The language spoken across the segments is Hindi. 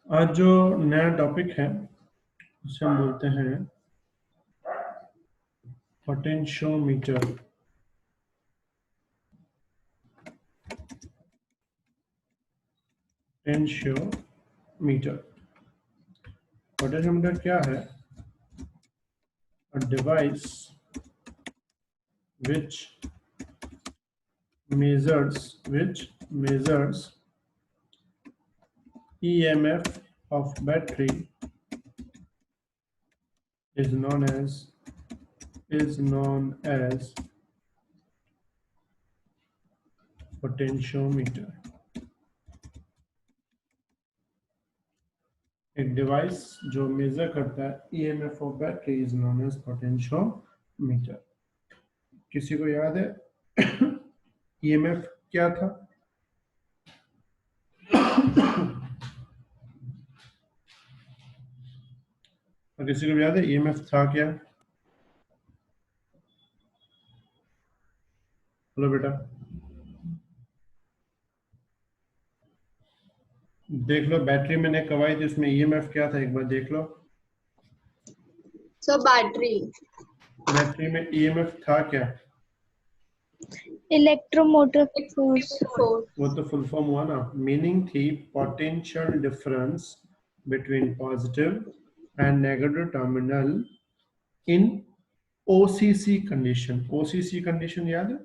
आज जो नया टॉपिक है उसे हम बोलते हैं पोटेंशियोमीटर। पोटेंशियोमीटर पोटेंशियोमीटर क्या है? A device which measures EMF of battery is known as potentiometer. एक डिवाइस जो मेजर करता है EMF of battery is known as potentiometer. किसी को याद है ईएमएफ क्या था? और किसी को याद है ईएमएफ था क्या? बोलो बेटा। देख लो बैटरी मैंने कवाई थी उसमें ईएमएफ क्या था, एक बार देख लो। सो बैटरी में ईएमएफ था क्या? Electromotive force. वो तो फुल फॉर्म हुआ ना, मीनिंग थी potential difference between positive and negative terminal in OCC condition. OCC condition याद है?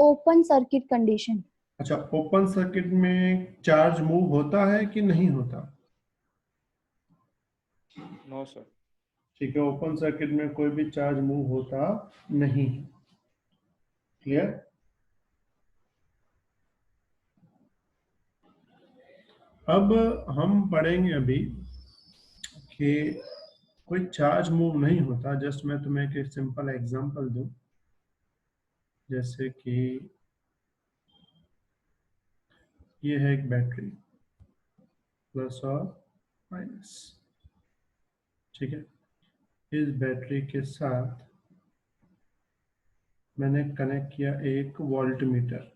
Open circuit condition. अच्छा, ओपन सर्किट में चार्ज मूव होता है कि नहीं होता? No sir. ठीक है, ओपन सर्किट में कोई भी चार्ज मूव होता नहीं। क्लियर? अब हम पढ़ेंगे अभी कि कोई चार्ज मूव नहीं होता। जस्ट मैं तुम्हें एक सिंपल एग्जांपल दूं, जैसे कि ये है एक बैटरी, प्लस और माइनस। ठीक है, इस बैटरी के साथ मैंने कनेक्ट किया एक वोल्ट मीटर।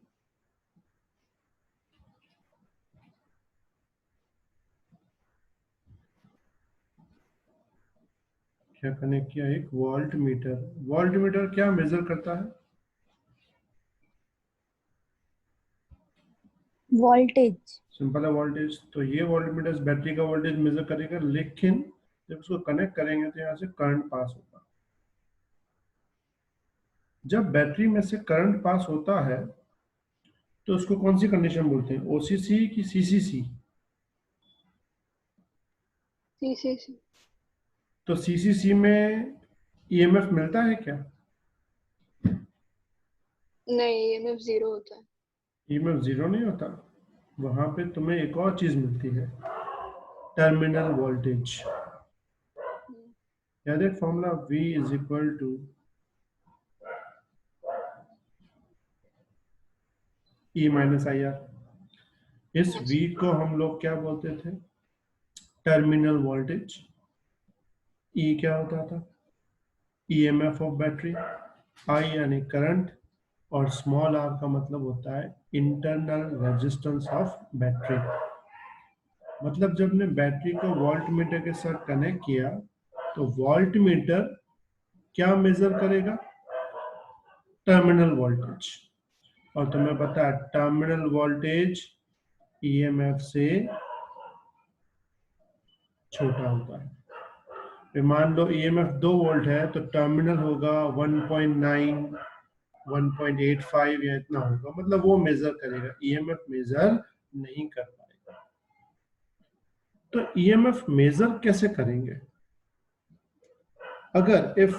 क्या कनेक्ट किया? एक वोल्ट मीटर। वोल्ट मीटर क्या मेजर करता है? वोल्टेज। सिंपल है, वोल्टेज। तो ये वोल्ट मीटर बैटरी का वोल्टेज मेजर करेगा, लेकिन जब उसको कनेक्ट करेंगे तो यहाँ से करंट पास होगा। जब बैटरी में से करंट पास होता है तो उसको कौन सी कंडीशन बोलते हैं? ओसीसी की सीसीसी? सीसीसी। तो सीसीसी में ईएमएफ मिलता है क्या? नहीं, ईएमएफ 0 होता है। ईएमएफ 0 नहीं होता। वहां पे तुम्हें एक और चीज मिलती है, टर्मिनल वोल्टेज। याद है formula? V is equal to E minus I R. इस V को हम लोग क्या बोलते थे? Terminal voltage. E क्या होता था? EMF of battery. I यानी करंट, और स्मॉल r का मतलब होता है इंटरनल रेजिस्टेंस ऑफ बैटरी। मतलब जब ने बैटरी को वोल्ट मीटर के साथ कनेक्ट किया तो वोल्ट मीटर क्या मेजर करेगा? Terminal voltage. और तुम्हें पता है टर्मिनल वोल्टेज ईएमएफ से छोटा होता है। फिर मान लो ईएमएफ 2 वोल्ट है तो टर्मिनल होगा 1.9, 1.85 या इतना होगा। मतलब वो मेजर करेगा, ईएमएफ मेजर नहीं कर पाएगा। तो ईएमएफ मेजर कैसे करेंगे? अगर इफ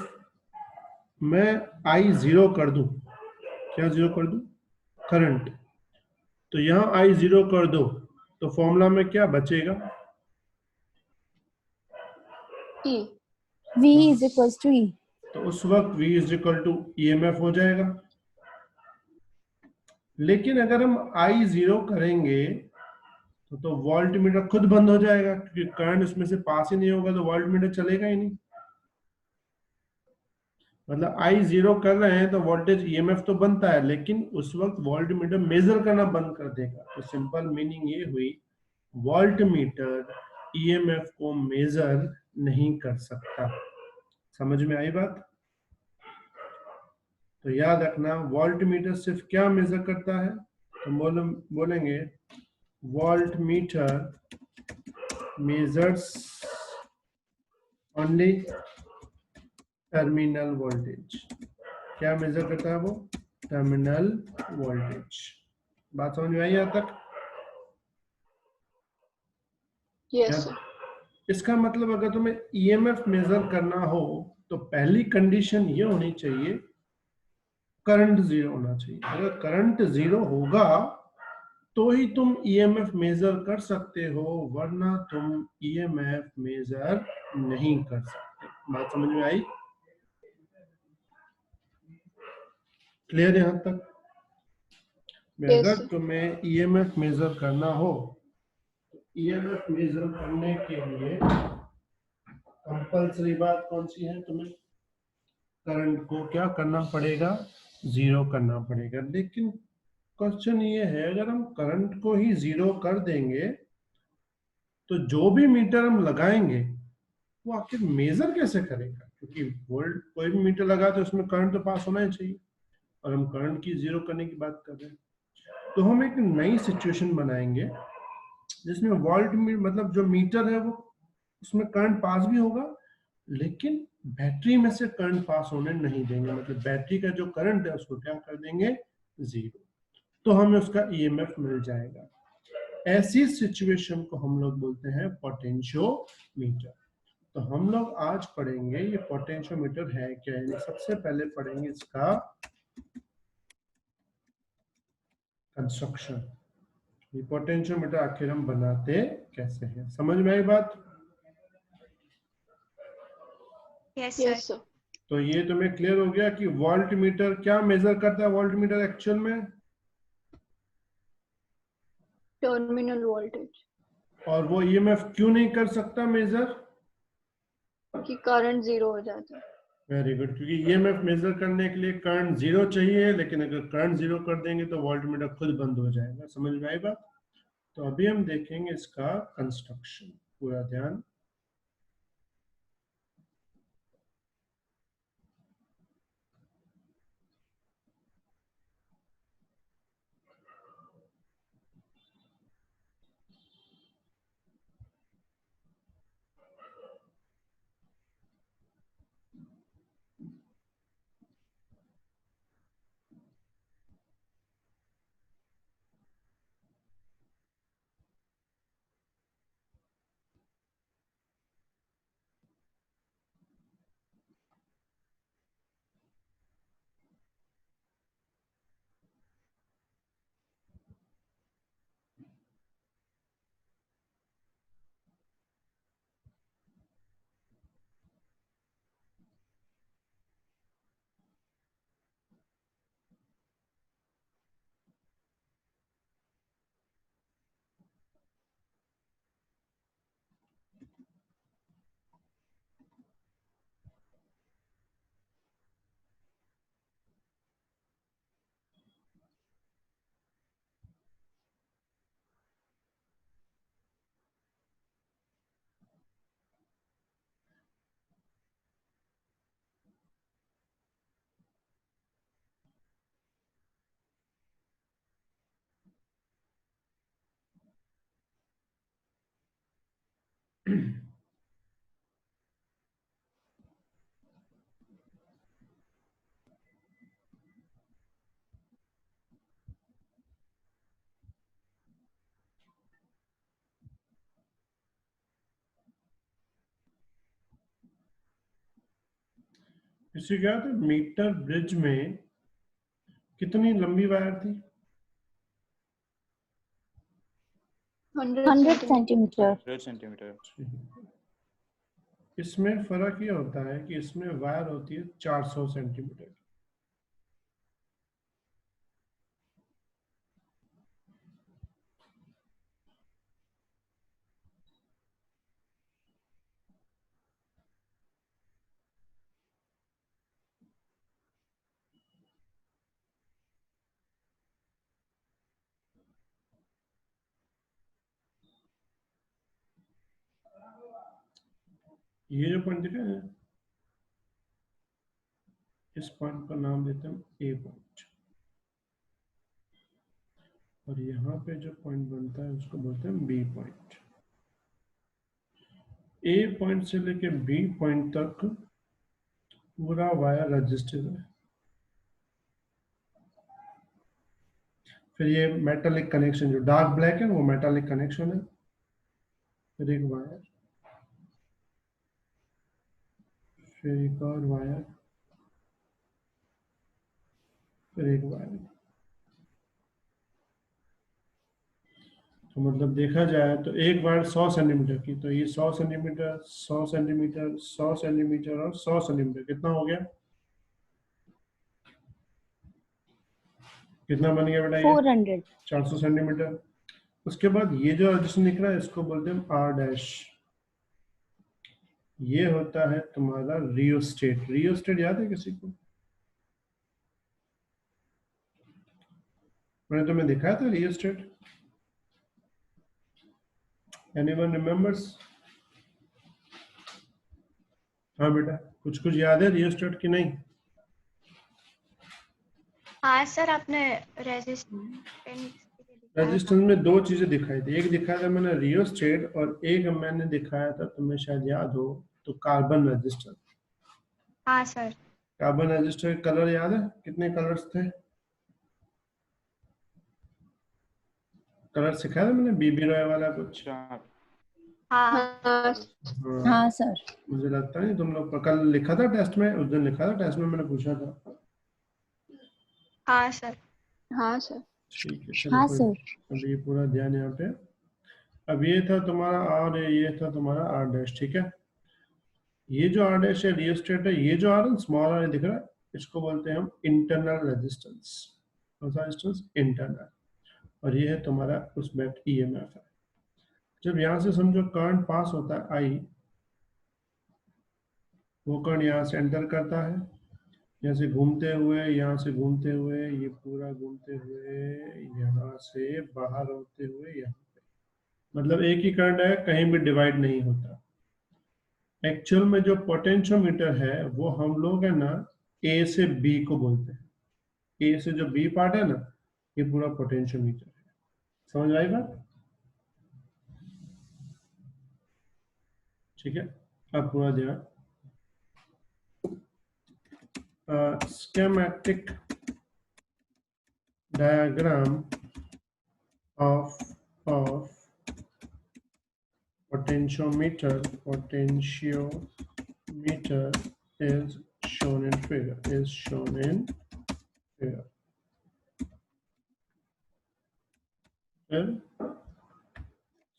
मैं आई जीरो कर दूं, क्या जीरो कर दूं? करंट। तो यहां आई जीरो कर दो तो फॉर्मूला में क्या बचेगा? ई। V is equals to E। तो उस वक्त V is equal to EMF हो जाएगा। लेकिन अगर हम आई जीरो करेंगे तो वोल्ट मीटर खुद बंद हो जाएगा, क्योंकि करंट उसमें से पास ही नहीं होगा, तो वोल्ट मीटर चलेगा ही नहीं। मतलब आई जीरो कर रहे हैं तो वोल्टेज ईएमएफ तो बनता है, लेकिन उस वक्त वोल्ट मीटर मेजर करना बंद कर देगा। तो सिंपल मीनिंग ये हुई, वोल्ट मीटर ईएमएफ को मेजर नहीं कर सकता। समझ में आई बात? तो याद रखना, वोल्ट मीटर सिर्फ क्या मेजर करता है? तो बोलेंगे volt meter measures only terminal voltage. क्या मेजर करता है वो? Terminal voltage. बात समझ में आई यहाँ तक? Yes sir. इसका मतलब अगर तुम्हें ईएमएफ मेजर करना हो तो पहली कंडीशन ये होनी चाहिए, करंट जीरो होना चाहिए। अगर करंट जीरो होगा तो ही तुम ईएमएफ मेजर कर सकते हो, वरना तुम ईएमएफ मेजर नहीं कर सकते। बात समझ में आई? क्लियर यहां तक? यस अगर सर। तुम्हें ईएमएफ मेजर करना हो, ईएमएफ मेजर करने के लिए कंपल्सरी बात कौन सी है? तुम्हें करंट को क्या करना पड़ेगा? जीरो करना पड़ेगा। लेकिन क्वेश्चन ये है, अगर हम करंट को ही जीरो कर देंगे तो जो भी मीटर हम लगाएंगे वो आखिर मेजर कैसे करेगा? क्योंकि वोल्ट कोई भी मीटर लगा तो उसमें करंट तो पास होना ही चाहिए, और हम करंट की जीरो करने की बात कर रहे हैं। तो हम एक नई सिचुएशन बनाएंगे जिसमें वोल्ट मतलब जो मीटर है वो, उसमें करंट पास भी होगा, लेकिन बैटरी में से करंट पास होने नहीं देंगे। मतलब बैटरी का जो करंट है उसको क्या कर देंगे? जीरो। तो हमें उसका ईएमएफ मिल जाएगा। ऐसी सिचुएशन को हम लोग बोलते हैं पोटेंशियोमीटर। तो हम लोग आज पढ़ेंगे ये पोटेंशियोमीटर है क्या। यानी सबसे पहले पढ़ेंगे इसका कंस्ट्रक्शन, ये पोटेंशियोमीटर आखिर हम बनाते कैसे हैं। समझ में आई बात? Yes sir. तो ये तुम्हें क्लियर हो गया कि वोल्ट मीटर क्या मेजर करता है? वोल्ट मीटर एक्चुअल में, टर्मिनल वोल्टेज। और वो ईएमएफ क्यों नहीं कर सकता मेजर? कि करंट जीरो हो जाता है। वेरी गुड, क्योंकि ईएमएफ मेजर करने के लिए करंट जीरो चाहिए, लेकिन अगर करंट जीरो कर देंगे तो वोल्ट मीटर खुद बंद हो जाएगा। समझ में आई बात? तो अभी हम देखेंगे इसका कंस्ट्रक्शन। पूरा ध्यान। इससे क्या था, मीटर ब्रिज में कितनी लंबी वायर थी? 100 100 सेंटीमीटर। centimeter. 100 सेंटीमीटर। इसमें फर्क ये होता है कि इसमें वायर होती है 400 सेंटीमीटर। ये जो पॉइंट दिखा है, इस पॉइंट का नाम देते हैं ए पॉइंट, और यहाँ पे जो पॉइंट बनता है उसको बोलते हैं बी पॉइंट। ए पॉइंट से लेके बी पॉइंट तक पूरा वायर रजिस्टिव है। फिर ये मेटालिक कनेक्शन जो डार्क ब्लैक है वो मेटालिक कनेक्शन है। फिर एक वायर, फिर एक और वायर, फिर एक वायर। तो मतलब देखा जाए तो एक वायर 100 सेंटीमीटर की, तो ये 100 सेंटीमीटर, 100 सेंटीमीटर, 100 सेंटीमीटर और 100 सेंटीमीटर, कितना हो गया? कितना बन गया बेटा ये? 400. 400 सेंटीमीटर। उसके बाद ये जो रजिस्टर निकला है इसको बोलते हैं आर डैश। ये होता है तुम्हारा रियोस्टेट। रियोस्टेट याद है किसी को? मैंने तुम्हें दिखाया था रियोस्टेट। Anyone remembers? हाँ बेटा, कुछ कुछ याद है रियोस्टेट की नहीं? हाँ सर, आपने रेजिस्टेंस रेजिस्टेंस में दो चीजें दिखाई थी। एक दिखाया था मैंने रियोस्टेट, और एक मैंने दिखाया था, तुम्हें शायद याद हो तो, कार्बन रजिस्टर। हाँ सर। कार्बन रजिस्टर के कलर याद है? कितने कलर्स थे? कलर सिखाया था मैंने, बीबी रॉय वाला कुछ? हाँ हाँ, हाँ सर. मुझे लगता नहीं तुम लोग कल लिखा था टेस्ट में, उस दिन लिखा था टेस्ट में, मैंने पूछा था। हाँ सर। हाँ सर। ठीक है, चलो हाँ कोई सर. नहीं। अब ये पूरा ध्यान यहाँ पे। अब ये था तुम्हारा आर, ये था तुम्हारा आर डैश, ठीक है। ये जो आर डैश है रियोस्टेट है, ये जो आर स्मॉल आर दिख रहा है, इसको बोलते हैं हम इंटरनल रेजिस्टेंस। कौन सा रेजिस्टेंस? इंटरनल। और ये है तुम्हारा उस बैट ईएमएफ है। जब यहाँ से समझो करंट पास होता है आई, वो करंट यहाँ से एंटर करता है, यहाँ से घूमते हुए, यहाँ से घूमते हुए, ये पूरा घूमते हुए, यहाँ से बाहर होते हुए यहाँ पे, मतलब एक ही करंट है, कहीं भी डिवाइड नहीं होता। एक्चुअल में जो पोटेंशियोमीटर है वो हम लोग है ना ए से बी को बोलते हैं। ए से जो बी पार्ट है ना, ये पूरा पोटेंशियोमीटर है। समझ आई बात? ठीक है, अब पूरा ध्यान। schematic diagram of potentiometer is shown in figure. Well,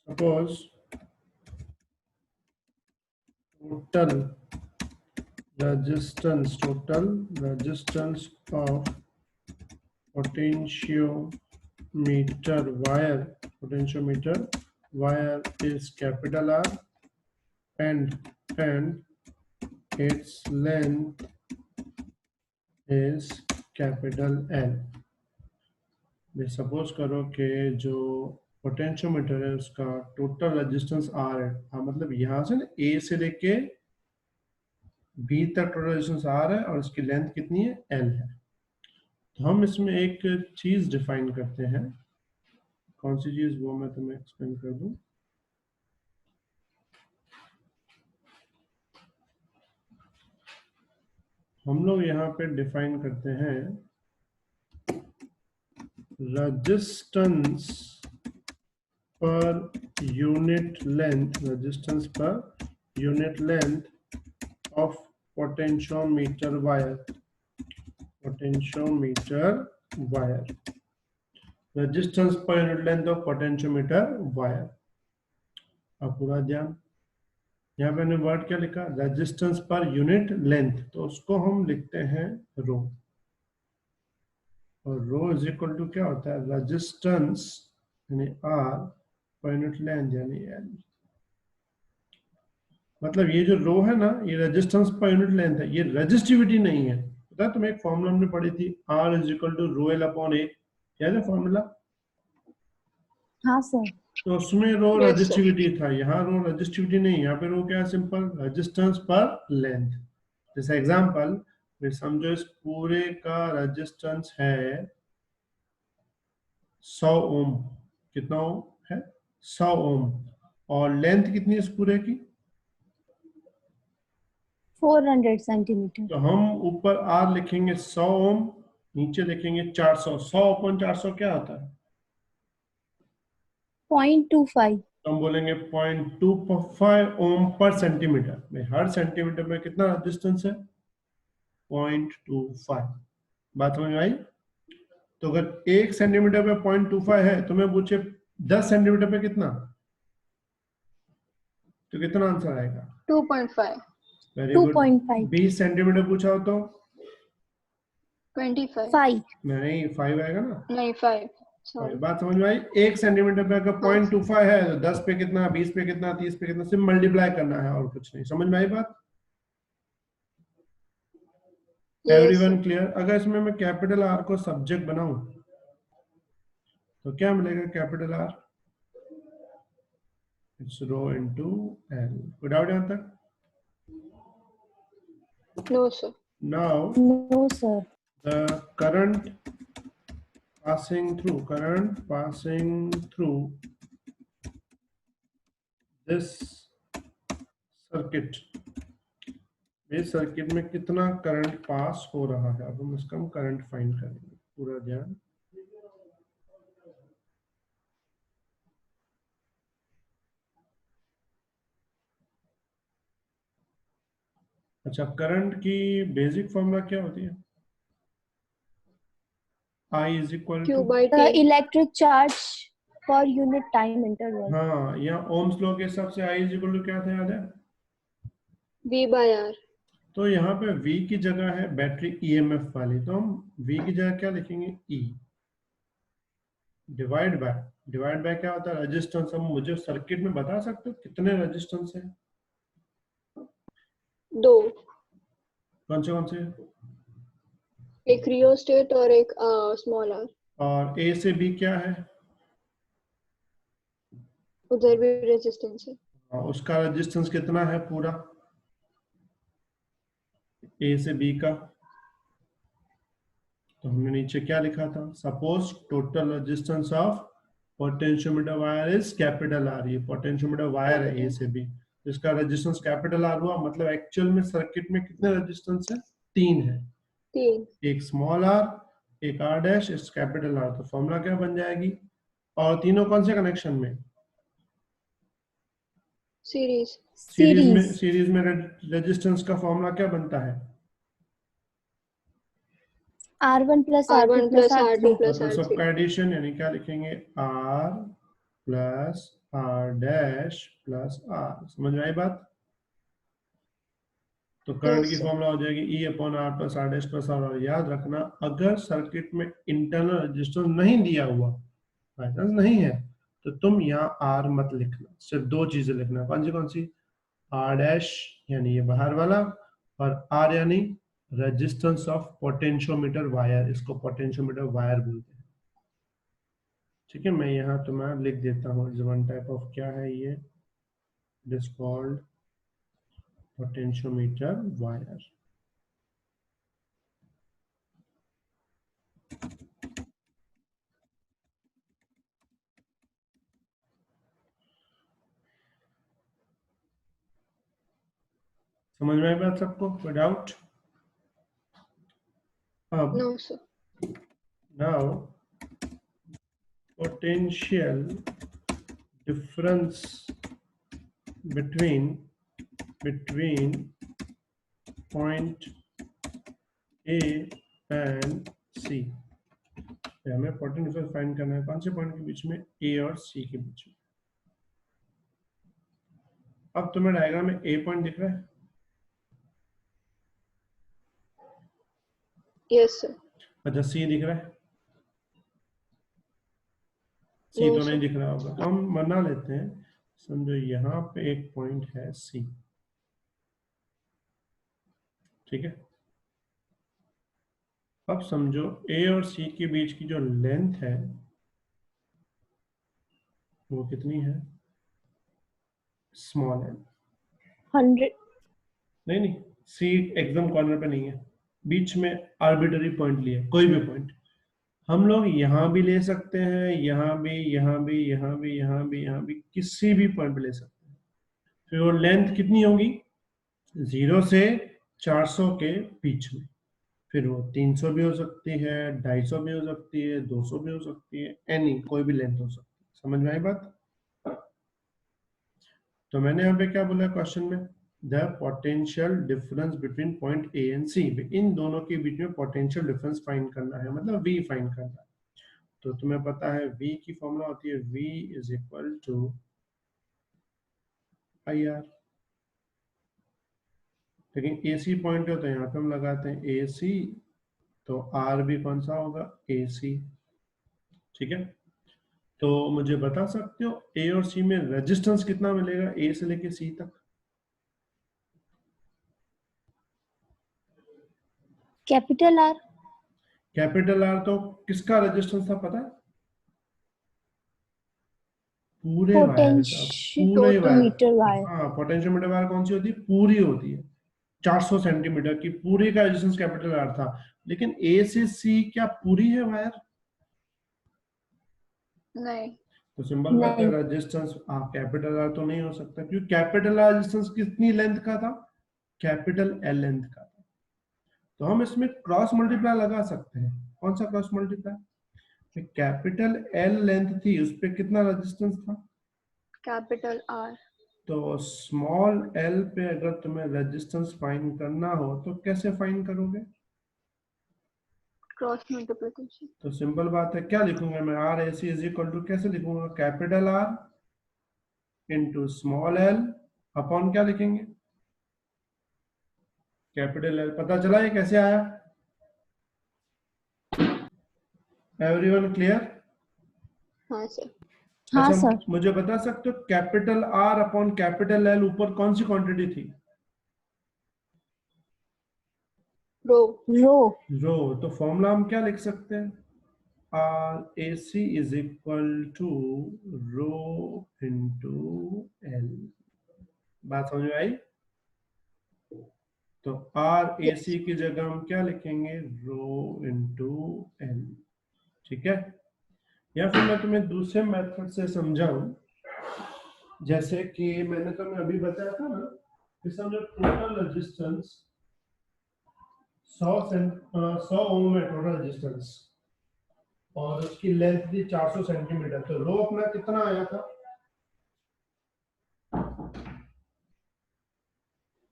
suppose total resistance of potentiometer wire is capital R, and its length is capital L. Suppose करो कि जो पोटेंशियोमीटर है उसका टोटल रेजिस्टेंस R है। हाँ, मतलब यहाँ से ना A से लेके B तक टोटल रेजिस्टेंस R है, और इसकी लेंथ कितनी है? L है। तो हम इसमें एक चीज डिफाइन करते हैं। कौन सी चीज, वो मैं तुम्हें एक्सप्लेन कर दूं। हम लोग यहाँ पे डिफाइन करते हैं resistance per unit length of potentiometer wire. Resistance per unit length of potentiometer wire. अब पूरा ध्यान, यहाँ पे मैंने वर्ड क्या लिखा? रेजिस्टेंस पर यूनिट लेंथ, तो उसको हम लिखते हैं रो। और रो इज इक्वल टू क्या होता है? रेजिस्टेंस यानी आर पर यूनिट लेंथ यानी एल। मतलब ये जो रो है ना, ये रेजिस्टेंस पर यूनिट लेंथ है, ये रेजिस्टिविटी नहीं है। पता है तुम्हें एक फॉर्मूला हमने पढ़ी थी, R is equal to rho L upon A, याद है फॉर्मूला? हाँ सर। तो उसमें रो Yes, sir. रजिस्टिविटी था, यहाँ रो रजिस्टिविटी नहीं, यहाँ पे रो क्या, सिंपल रेजिस्टेंस पर लेंथ। जैसे एग्जांपल फिर समझो इस पूरे का रेजिस्टेंस है 100 ओम। कितना ओम है? 100 ओम। और लेंथ कितनी है इस पूरे की? 400 सेंटीमीटर। तो हम ऊपर आर लिखेंगे 100 ओम, नीचे लिखेंगे 400। 100 अपॉन 400 क्या होता है? 0.25। तो हम बोलेंगे 0.25 ओम पर सेंटीमीटर में। हर सेंटीमीटर में कितना रेजिस्टेंस है? 0.25। बात समझ में आई? तो अगर 1 सेंटीमीटर पे 0.25 है तो मैं पूछे 10 सेंटीमीटर पे कितना, तो कितना आंसर आएगा? 2.5. Very good. 2.5। 20 सेंटीमीटर पूछा हो तो 25. 5। नहीं, 5 आएगा ना। नहीं, 5. Sorry. बात समझ में आई? 1 सेंटीमीटर पे अगर 0.25 है तो 10 पे कितना, 20 पे कितना, 30 पे कितना, सिर्फ मल्टीप्लाई करना है और कुछ नहीं। समझ में आई बात? Yes, everyone sir. क्लियर? अगर इसमें मैं कैपिटल आर को सब्जेक्ट बनाऊं तो क्या मिलेगा? Capital R it's rho into L. कोई डाउट यहां तक? No, sir. Now No sir. the current passing through this circuit, इस सर्किट में कितना करंट पास हो रहा है? अब हम इसका करंट फाइंड करेंगे। पूरा ध्यान। अच्छा, करंट की बेसिक फॉर्मूला क्या होती है? I is equal Q to, by The T. electric charge per unit time interval. हाँ, यहाँ ओम्स लॉ के हिसाब से I इज इक्वल टू क्या था, याद है? V by R. तो यहाँ पे V की जगह है बैटरी ईएमएफ वाली, तो हम V की जगह क्या लिखेंगे? E डिवाइड बाय क्या होता है? रेजिस्टेंस। हम मुझे सर्किट में बता सकते हो कितने रेजिस्टेंस है? 2. कौन से? एक रियोस्टेट और एक स्मॉल R. और A से B क्या है? उधर भी रेजिस्टेंस है. उसका रेजिस्टेंस कितना है पूरा A से B का? तो हमने नीचे क्या लिखा था? Suppose total resistance of potentiometer wire is capital R. ये पोटेंशियोमीटर वायर है A से B, इसका रेजिस्टेंस कैपिटल आर हुआ। मतलब एक्चुअल में सर्किट में कितने रेजिस्टेंस है? 3 है। 3. एक स्मॉल आर, एक आर डैश, इस कैपिटल आर। तो फॉर्मूला क्या बन जाएगी? और तीनों कौन से कनेक्शन में? सीरीज. Series. सीरीज में रेजिस्टेंस का फॉर्मूला क्या बनता है? R1 plus R2 R1 plus plus R2 R3. plus मतलब R3. सबका एडिशन, यानी क्या लिखेंगे? R plus R dash plus R. समझ में आई बात? तो करंट की Yes, sir. फॉर्मूला हो जाएगी E upon R plus R dash plus R. और याद रखना, अगर सर्किट में इंटरनल रेजिस्टेंस नहीं दिया हुआ, बाई चांस नहीं है, तो तुम यहाँ आर मत लिखना। सिर्फ दो चीजें लिखना। कौन सी? आर डैश यानी ये बाहर वाला, और आर यानी रेजिस्टेंस ऑफ पोटेंशियोमीटर वायर। इसको पोटेंशियोमीटर वायर बोलते हैं। ठीक है, मैं यहाँ तुम्हें लिख देता हूँ। वन टाइप ऑफ क्या है ये? It is called potentiometer wire. समझ में आई बात सबको? कोई डाउट? अब No, sir. Now potential difference between point A and C। हमें पोटेंशियल डिफरेंस फाइंड करना है। कौन से पॉइंट के बीच में? A और C के बीच में। अब तुम्हें डायग्राम में A पॉइंट दिख रहा है? Yes, sir. अच्छा, C दिख रहा है? C No, तो नहीं sir. दिख रहा होगा, तो हम बना लेते हैं। समझो यहाँ पे एक पॉइंट है C, ठीक है। अब समझो A और C के बीच की जो लेंथ है वो कितनी है? Small L. 100. नहीं नहीं, सी एकदम कॉर्नर पे नहीं है, बीच में आर्बिटरी पॉइंट लिए, कोई भी पॉइंट हम लोग यहाँ भी ले सकते हैं, यहाँ भी, यहाँ भी, यहाँ भी, यहाँ भी, यहाँ भी, किसी भी पॉइंट पे ले सकते हैं। फिर वो लेंथ कितनी होगी? 0 से 400 के बीच में। फिर वो 300 भी हो सकती है, 250 भी हो सकती है, 200 भी हो सकती है, एनी कोई भी लेंथ हो सकती है। समझ में आई बात? तो मैंने यहाँ पे क्या बोला क्वेश्चन में? The potential difference between point A and C, इन दोनों के बीच में पोटेंशियल डिफरेंस फाइंड करना है, मतलब वी फाइंड करना है। तो तुम्हें पता है v की फॉर्मूला होती है v is equal to I R. लेकिन ए सी पॉइंट है तो यहाँ पे हम लगाते हैं ए सी, तो आर भी कौन सा होगा? ए सी। ठीक है, तो मुझे बता सकते हो ए और सी में रेजिस्टेंस कितना मिलेगा, ए से लेके सी तक? Capital R. कैपिटल आर तो किसका रेजिस्टेंस था पता है? पूरे वायर का, पूरे वायर। Potentiometer wire. हाँ, पोटेंशियोमीटर वायर कौन सी होती है? पूरी होती है, 400 सेंटीमीटर की पूरी का रेजिस्टेंस कैपिटल आर था। लेकिन ए से सी क्या पूरी है वायर? नहीं। तो सिंपल बात है, नहीं. रेजिस्टेंस कैपिटल आर तो नहीं हो सकता, क्योंकि कैपिटल आर रेजिस्टेंस कितनी लेंथ का था? कैपिटल एल लेंथ का था। तो हम इसमें क्रॉस मल्टीप्लाई लगा सकते हैं। कौन सा cross multiply? Capital L length थी, उस पर कितना रेजिस्टेंस था? Capital R. तो स्मॉल एल पे अगर तुम्हें रेजिस्टेंस फाइंड करना हो तो कैसे फाइंड करोगे? Cross multiplication. तो सिंपल बात है, क्या लिखूंगा मैं? R A C is equal to, कैसे लिखूंगा? Capital R into small L upon क्या लिखेंगे? Capital L. पता चला ये कैसे आया? Everyone clear? हाँ सर। हाँ अच्छा, सर. मुझे बता सकते हो capital R upon capital L ऊपर कौन सी क्वांटिटी थी? रो। रो. रो। तो फॉर्मूला हम क्या लिख सकते हैं? R A C is equal to rho into L. बात समझ में आई? तो आर ए सी की जगह हम क्या लिखेंगे? रो इंटू एल। ठीक है, या फिर मैं तुम्हें दूसरे मेथड से समझाऊं, जैसे कि मैंने तुम्हें अभी बताया था ना कि समझो टोटल रेजिस्टेंस 100 ओम है, टोटल रेजिस्टेंस, और उसकी लेंथ थी 400 सेंटीमीटर। तो रो अपना कितना आया था?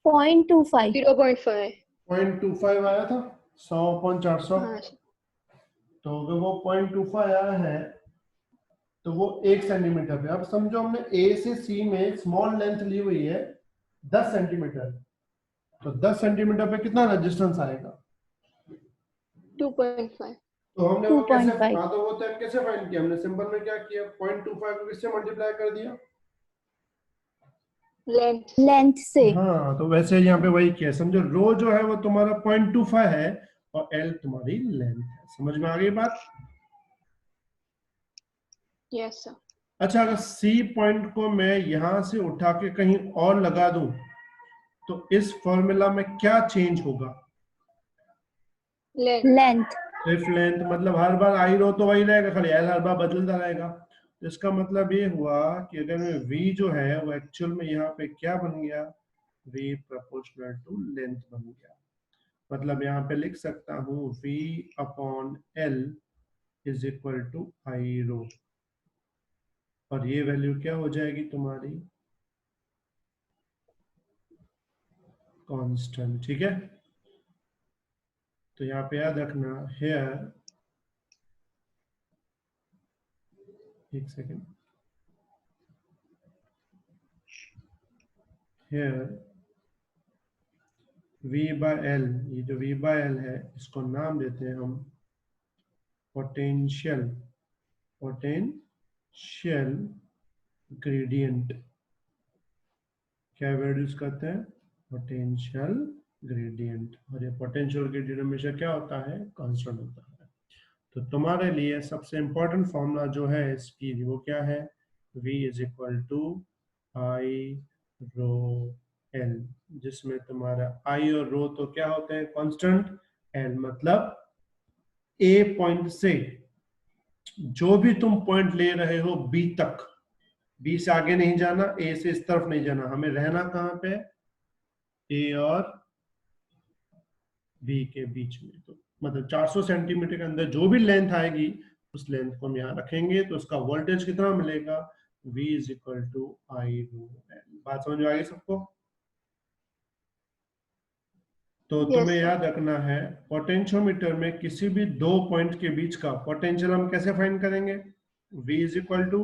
0.25. 0.5। 0.25 आया था, 100/400। हाँ सर। तो अगर वो 0.25 आया है तो वो 1 सेंटीमीटर पे। अब समझो हमने ए से सी में स्मॉल लेंथ ली हुई है 10 सेंटीमीटर, तो 10 सेंटीमीटर पे कितना रेजिस्टेंस आएगा? 2.5। तो हमने वो कैसे, 2.5. हाँ तो वो तो हम कैसे फाइंड किया? हमने सिंपल में क्या किया? 0.25 को किससे मल्टीप्लाई कर दिया? लेंथ। लेंथ से. हाँ, तो वैसे यहाँ पे वही किया। समझो रो जो है वो तुम्हारा 0.25 है और एल तुम्हारी लेंथ है। समझ में आ गई बात? Yes sir. अच्छा, अगर सी पॉइंट को मैं यहां से उठा के कहीं और लगा दूं तो इस फॉर्मूला में क्या चेंज होगा? लेंथ। लेंथ. सिर्फ लेंथ, मतलब हर बार आई रो तो वही रहेगा, खाली एल हर बार बदलता रहेगा। तो इसका मतलब ये हुआ कि अगर मैं v जो है वो एक्चुअल में यहाँ पे क्या बन गया? v प्रोपोर्शनल टू लेंथ बन गया। मतलब यहाँ पे लिख सकता हूँ v upon L is equal to I rho, और ये वैल्यू क्या हो जाएगी तुम्हारी? कांस्टेंट। ठीक है, तो यहाँ पे याद रखना, हेयर, एक second, here v by L, ये जो v बाय एल है इसको नाम देते हैं हम पोटेंशियल, पोटेंशियल ग्रेडियंट। क्या वैल्यूज करते हैं? Potential gradient. और ये पोटेंशियल ग्रेडियंट हमेशा क्या होता है? कांस्टेंट होता है। तो तुम्हारे लिए सबसे इंपॉर्टेंट फॉर्मूला जो है इसकी वो क्या है? V is equal to I rho L, जिसमें तुम्हारा आई और रो तो क्या होते हैं, कांस्टेंट, एल मतलब ए पॉइंट से जो भी तुम पॉइंट ले रहे हो बी तक, बी से आगे नहीं जाना, ए से इस तरफ नहीं जाना, हमें रहना कहां पे, ए और बी के बीच में। तो मतलब 400 सेंटीमीटर के अंदर जो भी लेंथ आएगी उस लेंथ को हम यहाँ रखेंगे, तो उसका वोल्टेज कितना मिलेगा, V is equal to I rho L. बात समझ में आ गई सबको? तो Yes, तुम्हें sir. याद रखना है, पोटेंशियोमीटर में किसी भी दो पॉइंट के बीच का पोटेंशियल हम कैसे फाइंड करेंगे, V इज इक्वल टू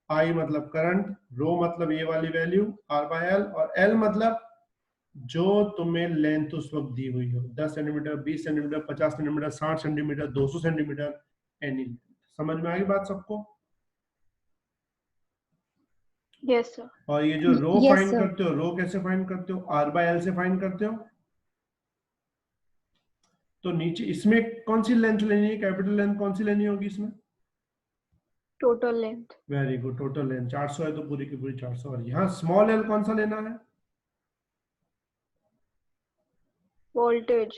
आई मतलब करंट, रो मतलब ये वाली वैल्यू R बाय एल, और L मतलब जो तुम्हें लेंथ उस वक्त दी हुई हो, 10 centimetre, 20 centimetre, 50 centimetre, 60 centimetre, 200 centimetre, any length. समझ में आ गई बात सबको? Yes, sir. और ये जो रो Yes, फाइंड sir. करते हो, रो कैसे फाइंड करते हो, R बाय एल से फाइंड करते हो। तो नीचे इसमें कौन सी लेंथ लेनी है, कैपिटल लेंथ कौन सी लेनी होगी इसमें, Total length. Very good, total length 400 है तो पूरी की पूरी 400, और यहाँ स्मॉल एल कौन सा लेना है, Voltage.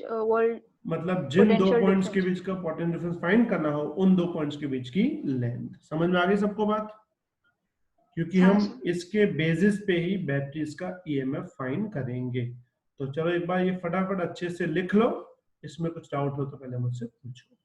मतलब जिन दो Potential पॉइंट्स के difference. बीच का पोटेंशियल डिफरेंस फाइंड करना हो, उन दो पॉइंट्स के बीच की लेंथ। समझ में आ गई सबको बात? क्योंकि हाँ हम सर. इसके बेसिस पे ही बैटरीज का ईएमएफ फाइंड करेंगे। तो चलो एक बार ये फटाफट अच्छे से लिख लो, इसमें कुछ डाउट हो तो पहले मुझसे पूछो।